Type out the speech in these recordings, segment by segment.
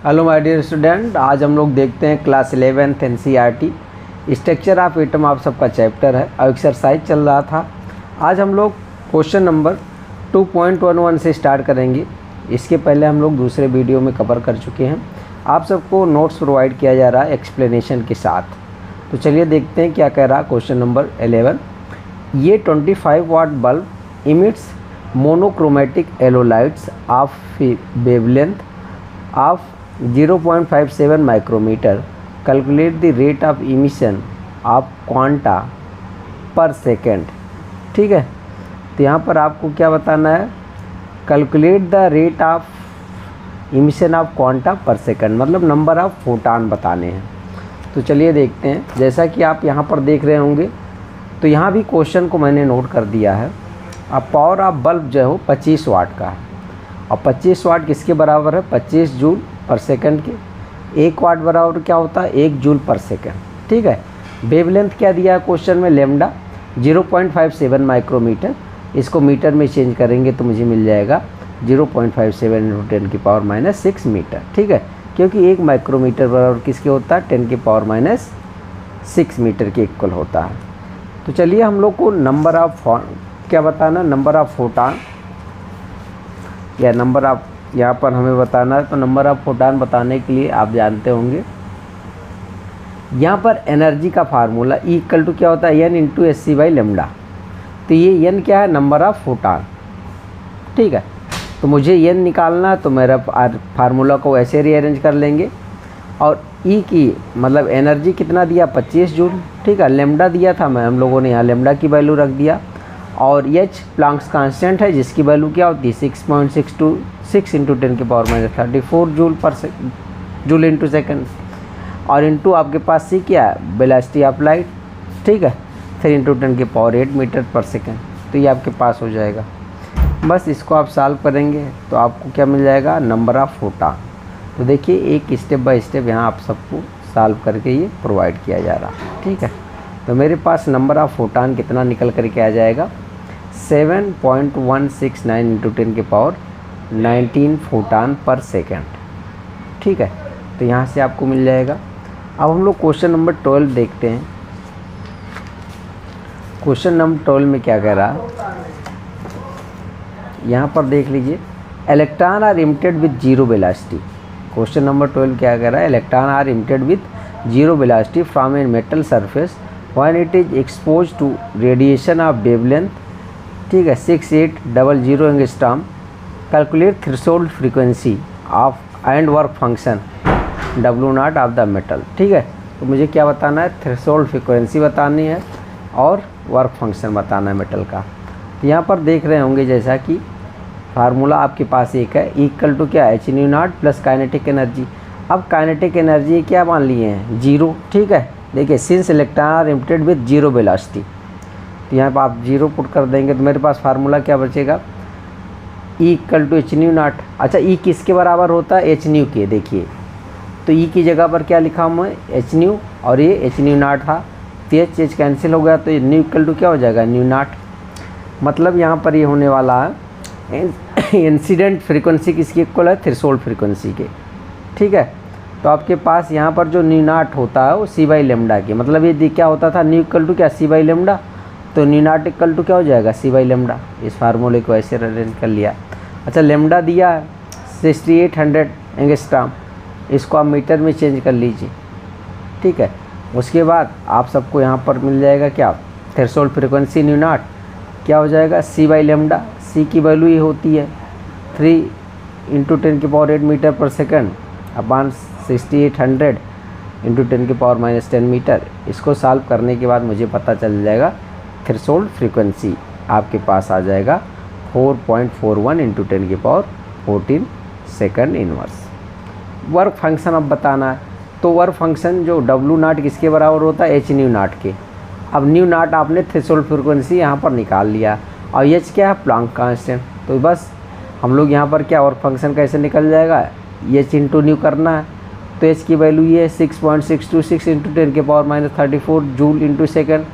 Hello my dear student, आज हम लोग देखते हैं class 11th NCERT structure of atom. आप सबका चैप्टर है और एक्सरसाइज चल रहा था। आज हम लोग क्वेश्चन नंबर 2.11 से स्टार्ट करेंगे। इसके पहले हम लोग दूसरे वीडियो में कवर कर चुके हैं। आप सबको नोट्स प्रोवाइड किया जा रहा है एक्सप्लेनेशन के साथ। तो चलिए देखते हैं क्या कह रहा है क्वेश्चन नंबर 11। ये 25 watt bulb emits monochromatic yellow lights of wavelength of 0.57 micrometre. Calculate the rate of emission of quanta per second. ठीक है, तो यहाँ पर आपको क्या बताना है, calculate the rate of emission of quanta per second, मतलब नंबर ऑफ फोटान बताने हैं। तो चलिए देखते हैं। जैसा कि आप यहाँ पर देख रहे होंगे, तो यहाँ भी क्वेश्चन को मैंने नोट कर दिया है। अब पावर ऑफ बल्ब जो है वो 25 वाट का है और 25 वाट किसके बराबर है, 25 जूल पर सेकंड के। 1 वाट बराबर क्या होता है, 1 जूल पर सेकंड। ठीक है, वेवलेंथ क्या दिया है क्वेश्चन में, लेमडा 0.57 माइक्रोमीटर। इसको मीटर में चेंज करेंगे तो मुझे मिल जाएगा 0.57 × 10⁻⁻6 मीटर। ठीक है, क्योंकि 1 माइक्रोमीटर बराबर किसके होता है, 10⁻⁻6 मीटर के इक्वल होता है। तो चलिए हम लोग को नंबर ऑफ क्या बताना, नंबर ऑफ फोटान या नंबर ऑफ यहाँ पर हमें बताना है। तो नंबर ऑफ फोटान बताने के लिए आप जानते होंगे यहाँ पर एनर्जी का फार्मूला E = क्या होता है, n × SC/λ। तो ये n क्या है, नंबर ऑफ फोटान। ठीक है, तो मुझे n निकालना है, तो मेरा फार्मूला को ऐसे रीअरेंज कर लेंगे। और E की मतलब एनर्जी कितना दिया, 25 जूल। ठीक है, लैम्डा दिया था हम लोगों ने, यहाँ लैम्डा की वैल्यू रख दिया। और H प्लांक्स कांस्टेंट है, जिसकी वैल्यू क्या होती है, 6.626 × 10⁻34 जूल इंटू सेकेंड। और इंटू आपके पास C क्या है, वेलोसिटी ऑफ लाइट। ठीक है, 3 × 10⁸ मीटर पर सेकेंड। तो ये आपके पास हो जाएगा। बस इसको आप सॉल्व करेंगे तो आपको क्या मिल जाएगा, नंबर ऑफ फोटान। तो देखिए एक स्टेप बाय स्टेप यहाँ आप सबको सॉल्व करके ये प्रोवाइड किया जा रहा है। ठीक है, तो मेरे पास नंबर ऑफ फोटान कितना निकल करके आ जाएगा, 7.169 × 10⁻19 फोटान पर सेकेंड। ठीक है, तो यहाँ से आपको मिल जाएगा। अब हम लोग क्वेश्चन नंबर 12 देखते हैं। क्वेश्चन नंबर 12 में क्या कह रहा है, यहाँ पर देख लीजिए, electron are emitted with zero velocity. Question number 12 क्या कह रहा है, electron are emitted with zero velocity from a metal surface when it is exposed to radiation of wavelength, ठीक है, 6800 angstrom. Calculate threshold frequency of and work function W0 of the metal. ठीक है, तो मुझे क्या बताना है, थ्रेशोल्ड फ्रीक्वेंसी बतानी है और वर्क फंक्शन बताना है मेटल का। तो यहाँ पर देख रहे होंगे जैसा कि फार्मूला आपके पास एक है, E = क्या है, h0 प्लस काइनेटिक एनर्जी। अब काइनेटिक एनर्जी क्या मान लिए हैं, 0। ठीक है, देखिए since electron are emitted with zero velocity, तो यहाँ पर आप 0 पुट कर देंगे तो मेरे पास फार्मूला क्या बचेगा, E = hν0। अच्छा, E किसके बराबर होता है, hν के। देखिए तो E की जगह पर क्या लिखा हूँ मैं, hν, और ये hν0 था, तो H कैंसिल हो गया, तो ν = क्या हो जाएगा, ν0। मतलब यहाँ पर ये होने वाला है इंसिडेंट फ्रीक्वेंसी किसकी इक्वल है, थ्रेशोल्ड फ्रीक्वेंसी के। ठीक है, तो आपके पास यहाँ पर जो ν0 होता है वो C/λ की, मतलब ये क्या होता था, ν = क्या, C/λ। तो ν0 = क्या हो जाएगा, C/λ। इस फार्मूले को ऐसे अरेंज कर लिया। अच्छा, लैम्डा दिया 6800 एंगस्ट्रॉम, इसको आप मीटर में चेंज कर लीजिए। ठीक है, उसके बाद आप सबको यहाँ पर मिल जाएगा क्या, थ्रेशोल्ड फ्रीक्वेंसी ν0 क्या हो जाएगा, C/λ। C की वैल्यू ये होती है 3 × 10⁸ मीटर पर सेकेंड अपॉन 6800 × 10⁻⁻10 मीटर। इसको सॉल्व करने के बाद मुझे पता चल जाएगा थ्रेशोल्ड फ्रीक्वेंसी आपके पास आ जाएगा 4.41 × 10⁻14 सेकंड इनवर्स। वर्क फंक्शन अब बताना है, तो वर्क फंक्शन जो W0 किसके बराबर होता है, hν0 के। अब ν0 आपने थ्रेशोल्ड फ्रीक्वेंसी यहाँ पर निकाल लिया, और H क्या है, प्लांक कांस्टेंट। तो बस हम लोग यहाँ पर क्या वर्क फंक्शन कैसे निकल जाएगा, H × ν करना है, तो H की वैल्यू ये 6.626 × 10⁻34 जूल इंटू सेकेंड,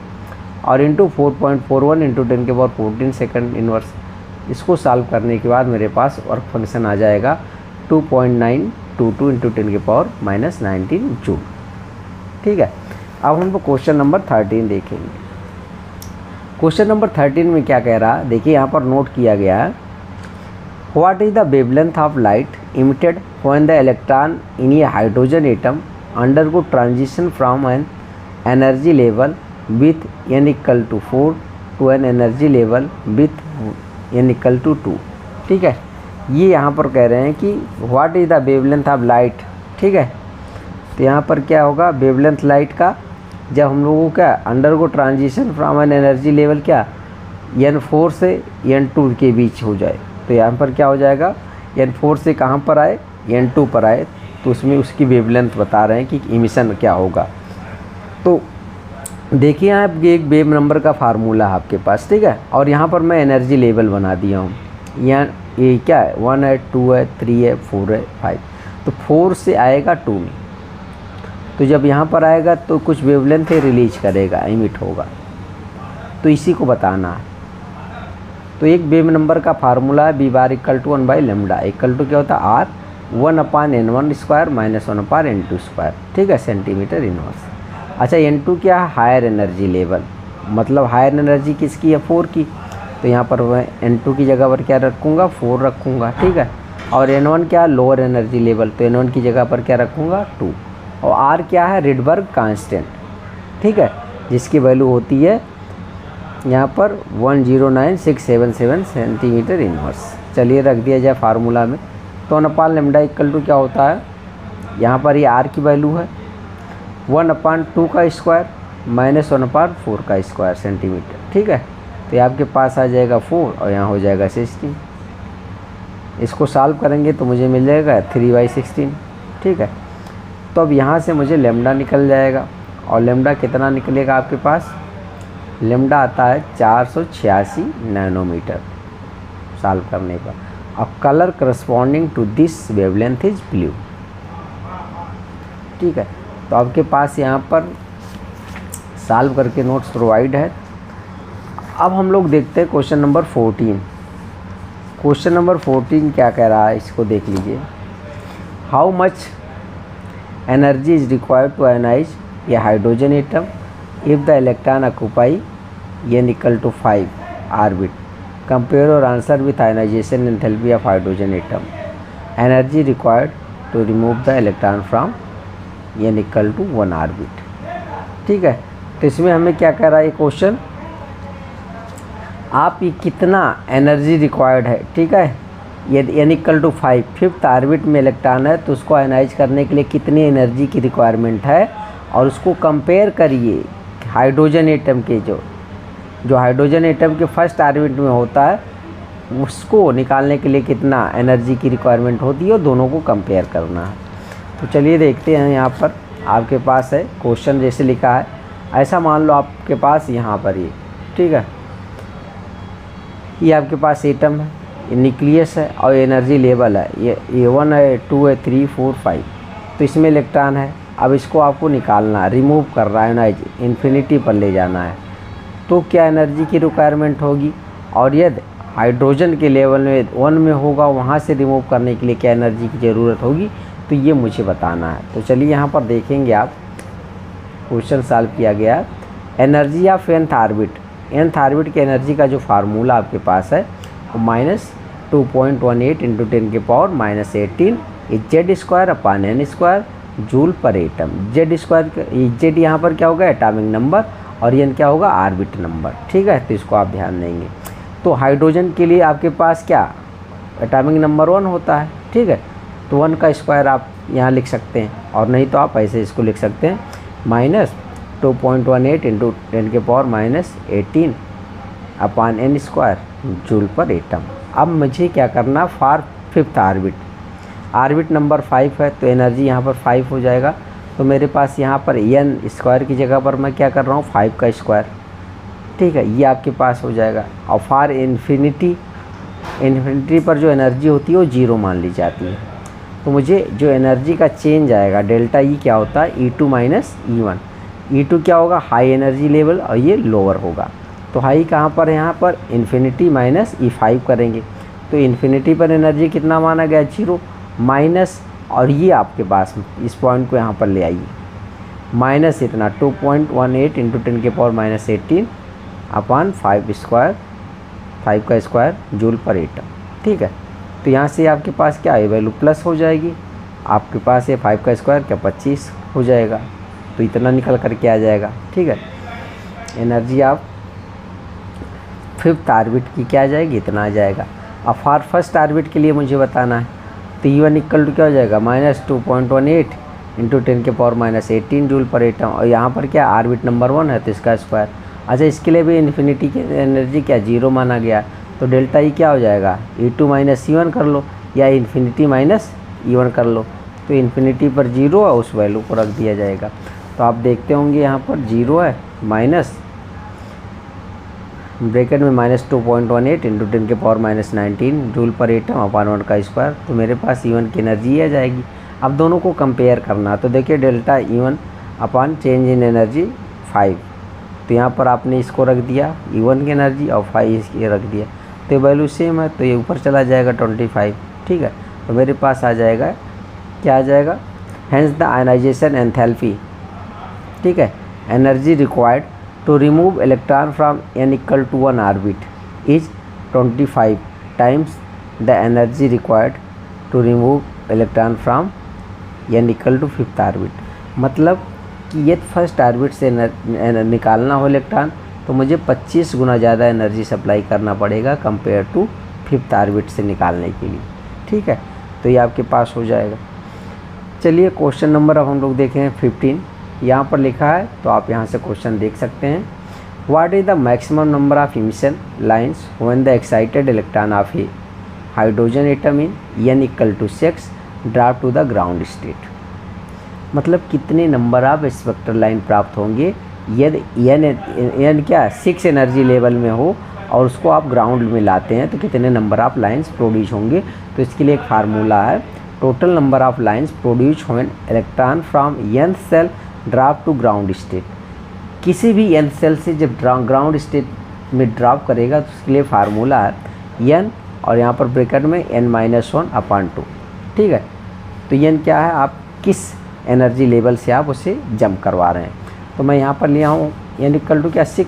और इंटू 4.41 × 10⁻14 सेकंड इनवर्स। इसको सॉल्व करने के बाद मेरे पास वर्क फंक्शन आ जाएगा 0.22 इंटू 10⁻⁻19 जूल। ठीक है, अब हम क्वेश्चन नंबर 13 देखेंगे। क्वेश्चन नंबर 13 में क्या कह रहा है, देखिए यहाँ पर नोट किया गया है, what is the wavelength of light emitted when the electron in a hydrogen atom undergo transition from n energy level with n = 4 to n energy level with n = 2। ठीक है, ये यहाँ पर कह रहे हैं कि what is the wavelength of light. ठीक है, तो यहाँ पर क्या होगा, वेवलेंथ लाइट का जब हम लोगों का undergo transition from n energy level क्या n4 से n2 के बीच हो जाए, तो यहाँ पर क्या हो जाएगा, n4 से कहाँ पर आए, n2 पर आए, तो उसमें उसकी वेवलेंथ बता रहे हैं कि इमिशन क्या होगा। तो देखिए यहाँ ये एक वेव नंबर का फार्मूला है आपके पास। ठीक है, और यहाँ पर मैं एनर्जी लेवल बना दिया हूँ। यहाँ ये क्या है, 1 है, 2 है, 3 है, 4 है, 5। तो 4 से आएगा 2 में, तो जब यहाँ पर आएगा तो कुछ वेवलेंथ रिलीज करेगा, इमिट होगा, तो इसी को बताना है। तो एक वेव नंबर का फार्मूला है v bar = 1/λ इक्वल टू क्या होता है, r 1/n1² - 1/n2²। ठीक है, सेंटीमीटर इनवर्स। अच्छा, n2 क्या है, हायर एनर्जी लेवल, मतलब हायर एनर्जी किसकी है, 4 की, तो यहाँ पर मैं n2 की जगह पर क्या रखूँगा, 4 रखूँगा। ठीक है, और n1 क्या है, लोअर एनर्जी लेवल, तो n1 की जगह पर क्या रखूँगा, 2। और r क्या है, रिडबर्ग कांस्टेंट। ठीक है, जिसकी वैल्यू होती है यहाँ पर 109,677 सेंटीमीटर इनवर्स। चलिए रख दिया जाए फार्मूला में। तो 1/λ इक्वल टू क्या होता है, यहाँ पर ये r की वैल्यू है 1/2 का स्क्वायर माइनस 1/4 का स्क्वायर सेंटीमीटर। ठीक है, तो ये आपके पास आ जाएगा 4 और यहाँ हो जाएगा 16। इसको सॉल्व करेंगे तो मुझे मिल जाएगा 3/16। ठीक है, तो अब यहाँ से मुझे लैम्डा निकल जाएगा, और लैम्डा कितना निकलेगा आपके पास, लैम्डा आता है 486 नैनोमीटर सॉल्व करने पर। अब colour corresponding to this wavelength is blue. ठीक है, तो आपके पास यहाँ पर सॉल्व करके नोट्स प्रोवाइड है। अब हम लोग देखते हैं क्वेश्चन नंबर 14। क्वेश्चन नंबर 14 क्या कह रहा है, इसको देख लीजिए। How much energy is required to ionise a hydrogen atom if the electron occupy n = 5 ऑर्बिट। कंपेयर और answer with ionisation enthalpy of hydrogen atom. Energy required to remove the electron from n = 1 ऑर्बिट। ठीक है, तो इसमें हमें क्या कह रहा है ये क्वेश्चन, आप ये कितना एनर्जी रिक्वायर्ड है। ठीक है, ये n = 5 5th ऑर्बिट में इलेक्ट्रॉन है, तो उसको आयनाइज करने के लिए कितनी एनर्जी की रिक्वायरमेंट है, और उसको कंपेयर करिए हाइड्रोजन एटम के जो हाइड्रोजन एटम के फर्स्ट ऑर्बिट में होता है, उसको निकालने के लिए कितना एनर्जी की रिक्वायरमेंट होती है, और दोनों को कंपेयर करना है। तो चलिए देखते हैं। यहाँ पर आपके पास है क्वेश्चन जैसे लिखा है, ऐसा मान लो आपके पास यहाँ पर ये, ठीक है, ये आपके पास एटम है, ये न्यूक्लियस है और एनर्जी लेवल है, ये 1 है, 2 है, 3, 4, 5। तो इसमें इलेक्ट्रॉन है। अब इसको आपको निकालना है, रिमूव कर रहा है ना, इन्फिनिटी पर ले जाना है, तो क्या एनर्जी की रिक्वायरमेंट होगी, और यदि हाइड्रोजन के लेवल में 1 में होगा, वहाँ से रिमूव करने के लिए क्या एनर्जी की ज़रूरत होगी, तो ये मुझे बताना है। तो चलिए यहाँ पर देखेंगे आप, क्वेश्चन सॉल्व किया गया। Energy of nth orbit, nth orbit की एनर्जी का जो फार्मूला आपके पास है वो -2.18 इंटू 10⁻⁻18 Z² जूल पर एटम। Z यहाँ पर क्या होगा, एटॉमिक नंबर, और n क्या होगा, ऑर्बिट नंबर। ठीक है, तो इसको आप ध्यान देंगे। तो हाइड्रोजन के लिए आपके पास क्या एटॉमिक नंबर 1 होता है। ठीक है, तो 1 का स्क्वायर आप यहाँ लिख सकते हैं, और नहीं तो आप ऐसे इसको लिख सकते हैं -2.18 इंटू 10⁻⁻18 n² जूल पर एटम। अब मुझे क्या करना, for 5th orbit, orbit number 5 है, तो एनर्जी यहाँ पर 5 हो जाएगा। तो मेरे पास यहाँ पर n² की जगह पर मैं क्या कर रहा हूँ, 5 का स्क्वायर। ठीक है, ये आपके पास हो जाएगा। और फॉर इन्फिनिटी पर जो एनर्जी होती है वो 0 मान ली जाती है। तो मुझे जो एनर्जी का चेंज आएगा डेल्टा E क्या होता है, E2 - E1। E2 क्या होगा, हाई एनर्जी लेवल, और ये लोअर होगा। तो हाई कहाँ पर है, यहाँ पर इन्फिनिटी -E5 करेंगे, तो इन्फिनिटी पर एनर्जी कितना माना गया, 0, और ये आपके पास इस पॉइंट को यहाँ पर ले आइए, माइनस इतना 2.18 इंटू 10 के पावर माइनस 18 अपॉन 5 का स्क्वायर जूल पर एटम। ठीक है, तो यहाँ से आपके पास क्या है, वैल्यू प्लस हो जाएगी, आपके पास ये 5 का स्क्वायर क्या 25 हो जाएगा, तो इतना निकल करके आ जाएगा। ठीक है, एनर्जी आप फिफ्थ ऑर्बिट की क्या आ जाएगी, इतना आ जाएगा। अब फॉर फर्स्ट ऑर्बिट के लिए मुझे बताना है, तो E1 इक्वल टू क्या हो जाएगा, -2.18 इंटू 10 के पावर माइनस 18 जूल पर एटम, और यहाँ पर क्या ऑर्बिट नंबर 1 है तो इसका स्क्वायर। अच्छा, इसके लिए भी इन्फिनिटी की एनर्जी क्या 0 माना गया, तो डेल्टा ई क्या हो जाएगा, E2 माइनस E1 कर लो या इन्फिनिटी माइनस E1 कर लो, तो इन्फिनिटी पर 0 है उस वैल्यू को रख दिया जाएगा। तो आप देखते होंगे यहाँ पर 0 है माइनस ब्रैकेट में -2.18 इंटू 10 के पावर माइनस 19 जूल पर एटम अपॉन 1 का स्क्वायर, तो मेरे पास E1 की एनर्जी आ जाएगी। अब दोनों को कंपेयर करना, तो देखिए delta E1 upon change in energy 5, तो यहाँ पर आपने इसको रख दिया E1 की एनर्जी और 5 इसकी रख दिया, तो वैल्यू सेम है, तो ये ऊपर चला जाएगा 25। ठीक है, तो मेरे पास आ जाएगा क्या आ जाएगा, हेंस द आयनाइजेशन एंथैल्पी। ठीक है, energy required to remove electron from n equal to 1 orbit is 25 times the energy required to remove electron from n equal to 5th orbit। मतलब कि यदि फर्स्ट ऑर्बिट से निकालना हो इलेक्ट्रॉन तो मुझे 25 गुना ज़्यादा एनर्जी सप्लाई करना पड़ेगा कंपेयर टू 5th ऑर्बिट से निकालने के लिए। ठीक है, तो ये आपके पास हो जाएगा। चलिए क्वेश्चन नंबर अब हम लोग देखें 15, यहाँ पर लिखा है, तो आप यहाँ से क्वेश्चन देख सकते हैं। What is the maximum number of emission lines when the excited electron of a hydrogen atom in n equal to 6 drop to the ground state. मतलब कितने नंबर ऑफ स्पेक्ट्रल लाइन प्राप्त होंगे यदि n क्या 6 energy level में हो और उसको आप ग्राउंड में लाते हैं, तो कितने नंबर ऑफ लाइन्स प्रोड्यूस होंगे। तो इसके लिए एक फार्मूला है, total number of lines produce when electron from n shell drop to ground state. किसी भी n सेल से जब ग्राउंड स्टेट में ड्रॉप करेगा तो उसके लिए फार्मूला है n और यहाँ पर ब्रैकेट में n-1/2। ठीक है, तो n क्या है, आप किस एनर्जी लेवल से आप उसे जंप करवा रहे हैं। तो मैं यहाँ पर लिया हूँ n इक्वल टू क्या 6,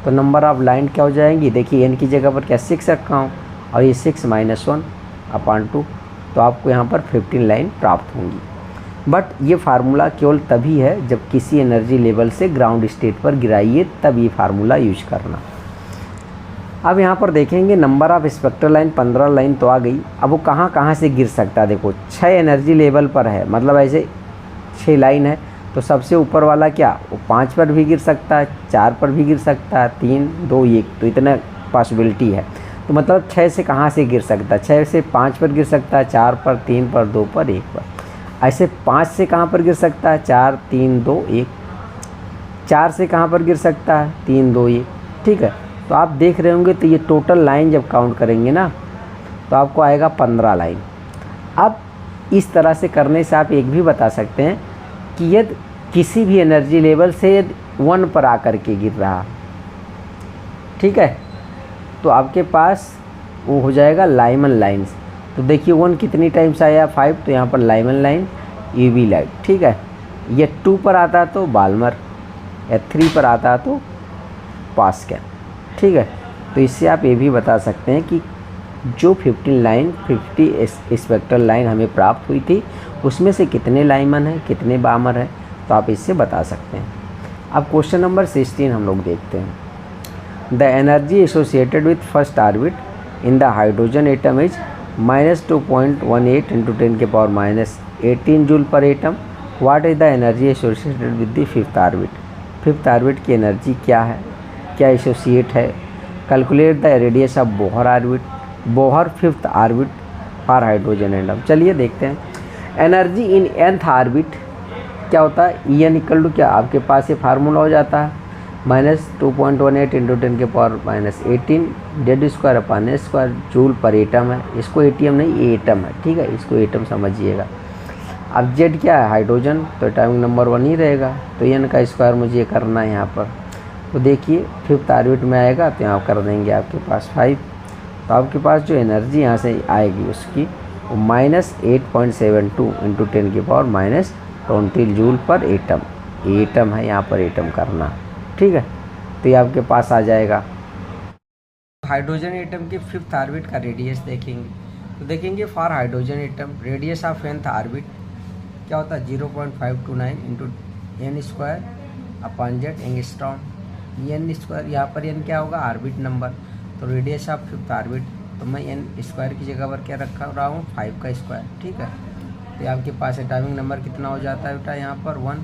तो नंबर ऑफ लाइन क्या हो जाएंगी, देखिए n की जगह पर क्या 6 रखा हूँ और ये 6-1/2, तो आपको यहाँ पर 15 लाइन प्राप्त होंगी। बट ये फार्मूला केवल तभी है जब किसी एनर्जी लेवल से ग्राउंड स्टेट पर गिराइए, तब ये फार्मूला यूज करना। अब यहाँ पर देखेंगे number of spectral line 15 line तो आ गई। अब वो कहाँ कहाँ से गिर सकता है, देखो 6 एनर्जी लेवल पर है, मतलब ऐसे 6 लाइन है, तो सबसे ऊपर वाला क्या वो 5 पर भी गिर सकता है, 4 पर भी गिर सकता है, 3, 2, 1, तो इतना पॉसिबिलिटी है। तो मतलब 6 से कहाँ से गिर सकता है, 6 से 5 पर गिर सकता है, 4 पर, 3 पर, 2 पर, 1 पर। ऐसे 5 से कहाँ पर गिर सकता है, 4, 3, 2, 1। 4 से कहाँ पर गिर सकता है, 3, 2, 1। ठीक है, तो आप देख रहे होंगे, तो ये टोटल लाइन जब काउंट करेंगे ना तो आपको आएगा 15 लाइन। अब इस तरह से करने से आप एक भी बता सकते हैं कि यदि किसी भी एनर्जी लेवल से यदि 1 पर आकर के गिर रहा, ठीक है, तो आपके पास वो हो जाएगा लाइमन लाइन्स। तो देखिए 1 कितनी टाइम्स आया, 5, तो यहाँ पर लाइमन लाइन, यूवी लाइट। ठीक है, ये 2 पर आता तो बाल्मर, या 3 पर आता तो पास्कल। ठीक है, तो इससे आप ये भी बता सकते हैं कि जो 50 स्पेक्ट्रल लाइन हमें प्राप्त हुई थी उसमें से कितने लाइमन हैं, कितने बामर हैं, तो आप इससे बता सकते हैं। अब क्वेश्चन नंबर 16 हम लोग देखते हैं। The energy associated with first orbit in the hydrogen atom is -2.18 into 10 के पावर माइनस 18 जूल पर atom. What is the energy associated with the 5th orbit. 5th orbit की एनर्जी क्या है, क्या एसोसिएट है। Calculate the radius of Bohr orbit, Bohr 5th orbit for hydrogen atom. चलिए देखते हैं। एनर्जी इन nth ऑर्बिट क्या होता है, En इक्वल टू क्या, आपके पास ये फार्मूला हो जाता है -2.18 इंटू 10 के पावर माइनस 18 Z² जूल पर एटम है। इसको एटीएम नहीं, ये एटम है। ठीक है, इसको एटम समझिएगा। अब Z क्या है, हाइड्रोजन, तो एटॉमिक नंबर 1 ही रहेगा, तो n का स्क्वायर मुझे करना है यहाँ पर। तो देखिए 5th ऑर्बिट में आएगा तो यहाँ कर देंगे आपके पास 5, तो आपके पास जो एनर्जी यहाँ से आएगी उसकी -8.72 इंटू 10 की पावर -20 जूल पर एटम। एटम है यहाँ पर, एटम करना, ठीक है। तो ये आपके पास आ जाएगा। हाइड्रोजन एटम के 5th ऑर्बिट का रेडियस देखेंगे, तो देखेंगे for hydrogen atom radius of 10th orbit क्या होता है 0.529 into n square upon Z angstrom. N square यहाँ पर एन क्या होगा ऑर्बिट नंबर, तो रेडियस ऑफ 5th ऑर्बिट, तो मैं एन स्क्वायर की जगह पर क्या रखा रहा हूँ 5 का स्क्वायर, ठीक है। तो आपके पास एटॉमिक नंबर कितना हो जाता है बेटा यहाँ पर 1,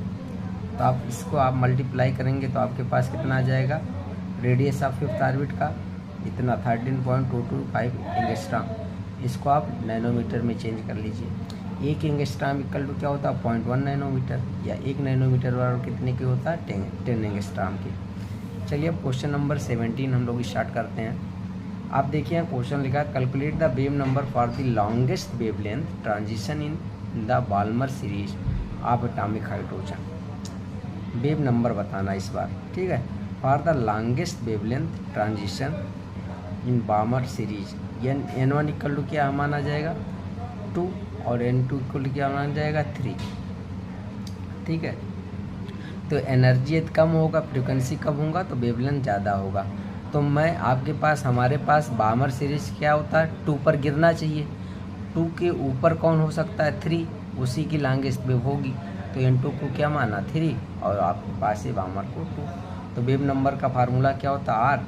तो आप इसको आप मल्टीप्लाई करेंगे तो आपके पास कितना आ जाएगा रेडियस ऑफ 5th ऑर्बिट का इतना 13.225 एंगस्ट्रॉम। इसको आप नैनोमीटर में चेंज कर लीजिए। 1 एंगस्ट्रॉम इक्वल टू क्या होता है 0.1 नैनोमीटर, या 1 नैनोमीटर बराबर कितने की होता है 10 एंगस्ट्रॉम की। चलिए अब क्वेश्चन नंबर 17 हम लोग स्टार्ट करते हैं। आप देखिए क्वेश्चन लिखा है calculate the wave number for the longest wavelength transition in the Balmer series of atomic hydrogen. Wave number बताना इस बार, ठीक है। For the longest wavelength transition in Balmer series N1 equal to क्या माना जाएगा 2 और N2 इक्वल टू क्या माना जाएगा 3, ठीक है। तो एनर्जी कम होगा, फ्रिक्वेंसी कम होगा तो वेवलेंथ ज़्यादा होगा। तो मैं आपके पास हमारे पास बाल्मर सीरीज क्या होता है 2 पर गिरना चाहिए, 2 के ऊपर कौन हो सकता है 3, उसी की लॉन्गेस्ट वेव होगी। तो N2 को क्या माना 3 और आपके पास है बाल्मर को 2। तो वेव नंबर का फार्मूला क्या होता है R,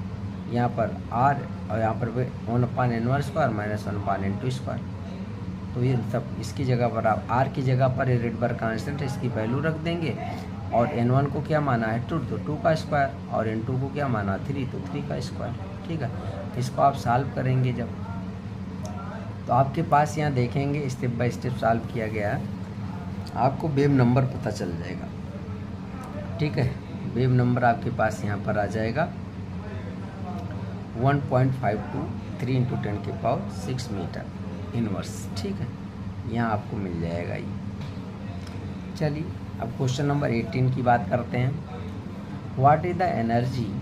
यहाँ पर R और यहाँ पर 1/n1 स्क्वायर -1/n2 स्क्वायर। तो ये सब इसकी जगह पर आप R की जगह पर रेडबर्ग कांस्टेंट है इसकी वैल्यू रख देंगे, और N1 को क्या माना है 2 तो 2 का स्क्वायर, और N2 को क्या माना 3 तो 3 का स्क्वायर, ठीक है। इसको आप सॉल्व करेंगे जब, तो आपके पास यहाँ देखेंगे स्टेप बाय स्टेप सॉल्व किया गया है, आपको वेव नंबर पता चल जाएगा, ठीक है। वेव नंबर आपके पास यहाँ पर आ जाएगा 1.523 इंटू 10 की पावर 6 मीटर इनवर्स, ठीक है। यहाँ आपको मिल जाएगा ये। चलिए अब क्वेश्चन नंबर 18 की बात करते हैं। What is the energy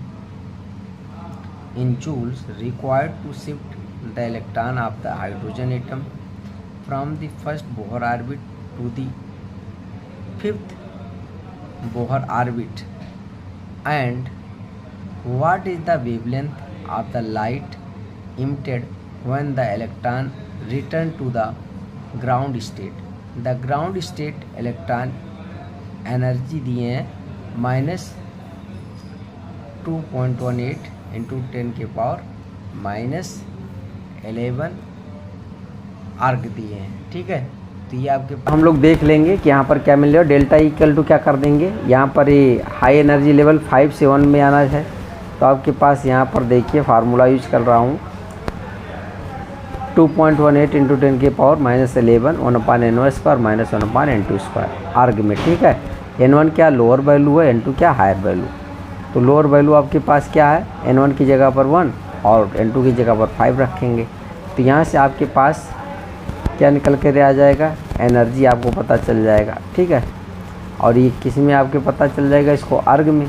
in joules required to shift the electron of the hydrogen atom from the first Bohr orbit to the 5th Bohr orbit, and what is the wavelength of the light emitted when the electron return to the ground state। the ground state electron energy दिए हैं -2.18 into 10 के power -11 आर्ग दिए हैं, ठीक है। तो ये आपके हम लोग देख लेंगे कि यहाँ पर क्या मिल रहा है। डेल्टा इक्वल टू क्या कर देंगे, यहाँ पर ये हाई एनर्जी लेवल 5 से 1 में आना है, तो आपके पास यहाँ पर देखिए फार्मूला यूज कर रहा हूँ 2.18 इंटू 10 के power -11 1/n1 square -1/n2 square आर्ग में, ठीक है। N1 क्या लोअर वैल्यू है, N2 क्या हायर वैल्यू। तो लोअर वैल्यू आपके पास क्या है N1 की जगह पर 1 और N2 की जगह पर 5 रखेंगे। तो यहाँ से आपके पास क्या निकल के आ जाएगा एनर्जी आपको पता चल जाएगा, ठीक है। और ये किस में आपके पता चल जाएगा, इसको अर्ग में।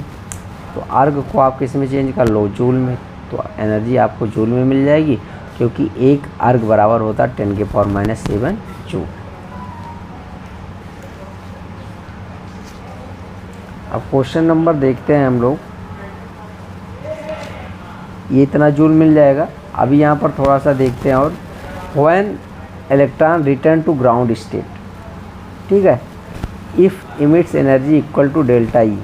तो अर्ग को आप किस में चेंज कर लो जूल में, तो एनर्जी आपको जूल में मिल जाएगी, क्योंकि एक अर्ग बराबर होता है 10 की पावर -7 जूल। अब क्वेश्चन नंबर देखते हैं हम लोग, ये इतना जूल मिल जाएगा। अभी यहाँ पर थोड़ा सा देखते हैं, और when electron return to ground state, ठीक है, if emits energy equal to delta E.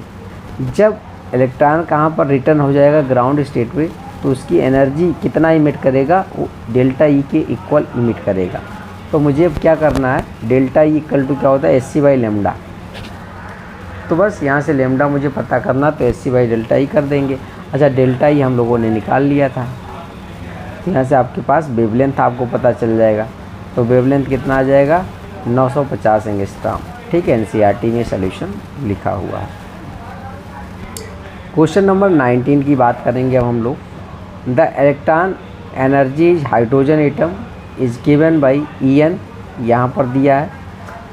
जब इलेक्ट्रॉन कहाँ पर रिटर्न हो जाएगा ग्राउंड स्टेट पे, तो उसकी एनर्जी कितना इमिट करेगा, वो डेल्टा ई के इक्वल इमिट करेगा। तो मुझे अब क्या करना है, डेल्टा ई इक्वल टू क्या होता है SC/λ। तो बस यहाँ से लैम्डा मुझे पता करना, तो SC/डेल्टा ई कर देंगे। अच्छा, डेल्टा ई हम लोगों ने निकाल लिया था, यहाँ से आपके पास वेवलेंथ आपको पता चल जाएगा। तो वेवलेंथ कितना आ जाएगा 950 एंगस्ट्रॉम, ठीक है। NCERT में सॉल्यूशन लिखा हुआ है। क्वेश्चन नंबर 19 की बात करेंगे अब हम लोग। The electron energy hydrogen atom is given by En, यहाँ पर दिया है।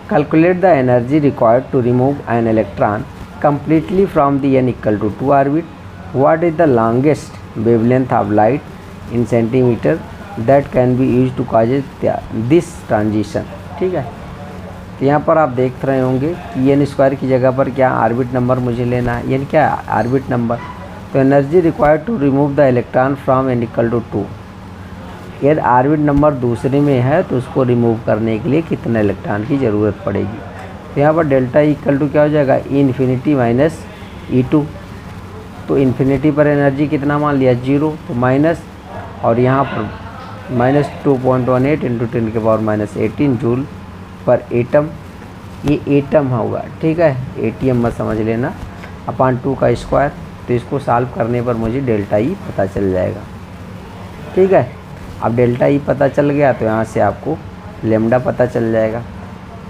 Calculate the energy required to remove an electron completely from the n equal to 2 orbit. What is the longest wavelength of light in centimetre that can be use to cause this transition. ठीक है, तो यहाँ पर आप देख रहे होंगे कि एन स्क्वायर की जगह पर क्या ऑर्बिट नंबर मुझे लेना है, यानी क्या ऑर्बिट नंबर। तो energy required to remove the electron from n equal to 2। यदि ऑर्बिट नंबर दूसरे में है तो उसको रिमूव करने के लिए कितने इलेक्ट्रॉन की ज़रूरत पड़ेगी। तो यहाँ पर डेल्टा इक्वल टू क्या हो जाएगा, ई इन्फिनिटी माइनस E2। तो इन्फिनिटी पर एनर्जी कितना मान लिया, 0, तो माइनस, और यहाँ पर माइनस 2.18 इंटू 10⁻18 जूल पर एटम। ये एटम होगा, ठीक है, एटीएम मत समझ लेना, अपान 2 का स्क्वायर। तो इसको सॉल्व करने पर मुझे डेल्टा ई पता चल जाएगा। ठीक है, अब डेल्टा ई पता चल गया तो यहाँ से आपको लेमडा पता चल जाएगा,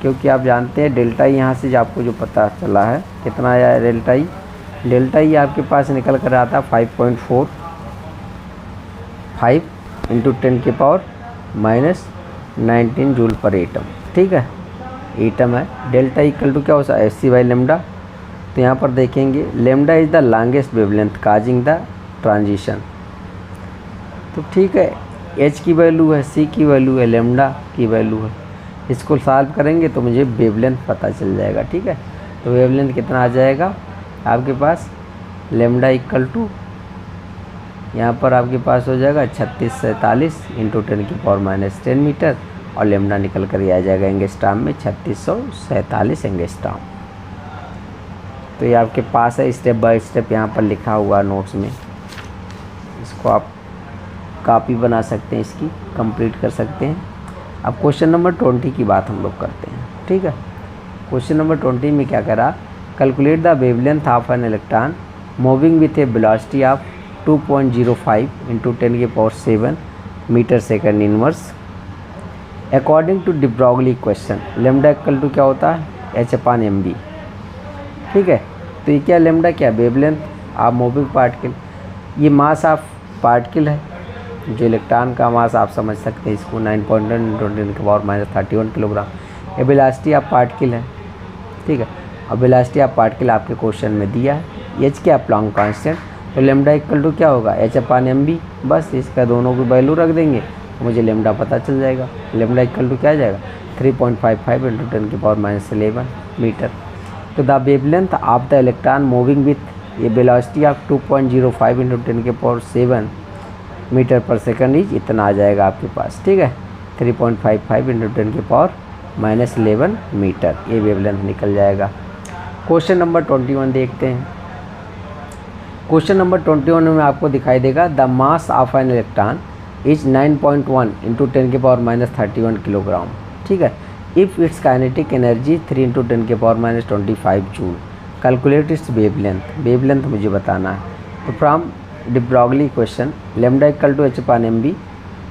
क्योंकि आप जानते हैं डेल्टा ई यहाँ से आपको जो पता चला है कितना आया है डेल्टा ई। डेल्टा ई आपके पास निकल कर आता है 5.45 इंटू 10⁻⁻19 जूल पर एटम। ठीक है, एटम है। डेल्टा इक्वल टू क्या होता है, Hc बाई लेमडा। तो यहाँ पर देखेंगे lambda is the longest wavelength causing the transition. तो ठीक है, H की वैल्यू है, C की वैल्यू है, लेमडा की वैल्यू है। इसको सॉल्व करेंगे तो मुझे वेवलेंथ पता चल जाएगा। ठीक है, तो वेवलेंथ कितना आ जाएगा आपके पास, लेमडा इक्वल टू यहाँ पर आपके पास हो जाएगा 3647 इंटू 10⁻⁻10 मीटर, और लेमडा निकल कर आ जाएगा एंगस्ट्रॉम में 3647 एंगस्ट्रॉम। तो ये आपके पास है, स्टेप बाय स्टेप यहाँ पर लिखा हुआ नोट्स में। इसको आप कॉपी बना सकते हैं, इसकी कंप्लीट कर सकते हैं। अब क्वेश्चन नंबर 20 की बात हम लोग करते हैं। ठीक है, क्वेश्चन नंबर 20 में क्या करा, calculate the wavelength of an electron moving with a velocity of 2.05 into 10⁻7 metre second inverse according to de Broglie equation. Lambda equal to क्या होता है, H/mv। ठीक है, तो ये क्या लेमडा, क्या वेवलेंथ ऑफ मूविंग पार्टिकल। ये मास ऑफ पार्टिकल है, जो इलेक्ट्रॉन का मास आप समझ सकते हैं इसको 9.1 इंटू 10⁻31 किलोग्राम। ये वेलोसिटी ऑफ पार्टिकल है। ठीक है, अब वेलोसिटी ऑफ पार्टिकल आपके क्वेश्चन में दिया है, H क्या प्लॉन्क कांस्टेंट। तो लेमडा इक्वल टू क्या होगा, H/mv। बस इसका दोनों की वैल्यू रख देंगे तो मुझे लेमडा पता चल जाएगा। लेमडा इक्वल टू क्या आ जाएगा, 3.55 इंटू 10⁻11 मीटर। तो the wavelength of the electron moving with a velocity of 2.05 into 10⁻7 metre per second is इतना आ जाएगा आपके पास। ठीक है, 3.55 इंटू 10⁻11 मीटर, ये वेवलेंथ निकल जाएगा। क्वेश्चन नंबर 21 देखते हैं। क्वेश्चन नंबर 21 में आपको दिखाई देगा the mass of an electron is 9.1 into 10⁻31 kilogram. ठीक है, if its kinetic energy 3 into 10⁻25 joule, calculate its wavelength. Wavelength मुझे बताना है। तो from de Broglie equation lambda equal to H/mv।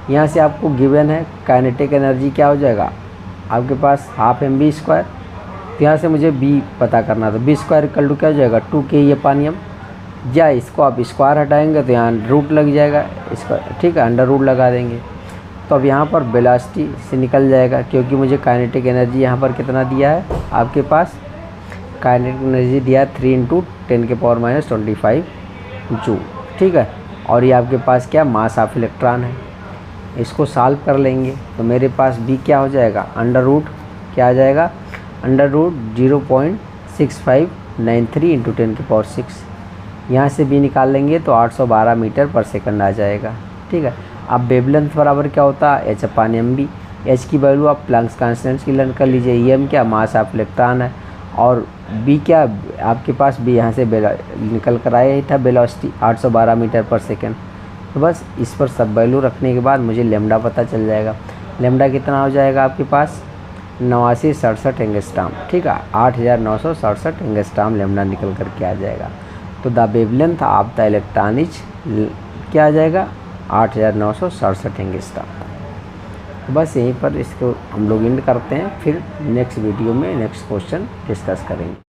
यहाँ से आपको गिवन है काइनेटिक एनर्जी क्या हो जाएगा आपके पास, हाफ mv स्क्वायर। तो यहाँ से मुझे b पता करना था, b स्क्वायर इक्वल टू क्या हो जाएगा, 2k/m। या इसको आप स्क्वायर हटाएंगे तो यहाँ रूट लग जाएगा इसका। ठीक है, अंडर रूट लगा देंगे तो अब यहाँ पर वेलोसिटी से निकल जाएगा, क्योंकि मुझे काइनेटिक एनर्जी यहाँ पर कितना दिया है आपके पास, काइनेटिक एनर्जी दिया है 3 इंटू 10⁻25 जूल। ठीक है, और ये आपके पास क्या मास ऑफ इलेक्ट्रॉन है। इसको सॉल्व कर लेंगे तो मेरे पास b क्या हो जाएगा, अंडर रूट क्या आ जाएगा, अंडर रूट 0.6593 इंटू 10⁻6। यहाँ से b निकाल लेंगे तो 812 मीटर पर सेकंड आ जाएगा। ठीक है, अब वेवलेंथ बराबर क्या होता है, H/mv। H की वैल्यू आप प्लैंक्स कांस्टेंट की लर्न कर लीजिए। em क्या मास ऑफ इलेक्ट्रॉन है, और b क्या आपके पास, b यहाँ से निकल कर आया ही था वेलोसिटी 812 मीटर पर सेकंड। तो बस इस पर सब वैल्यू रखने के बाद मुझे लेमडा पता चल जाएगा। लेमडा कितना हो जाएगा आपके पास, 8967 एंगस्ट्रॉम। ठीक है, 8967 एंगस्ट्रॉम लेमडा निकल कर के आ जाएगा। तो the wavelength of the electron is क्या आ जाएगा, 8967 एंगस्ट्रॉम। बस यहीं पर इसको हम लोग एंड करते हैं, फिर नेक्स्ट वीडियो में नेक्स्ट क्वेश्चन डिस्कस करेंगे।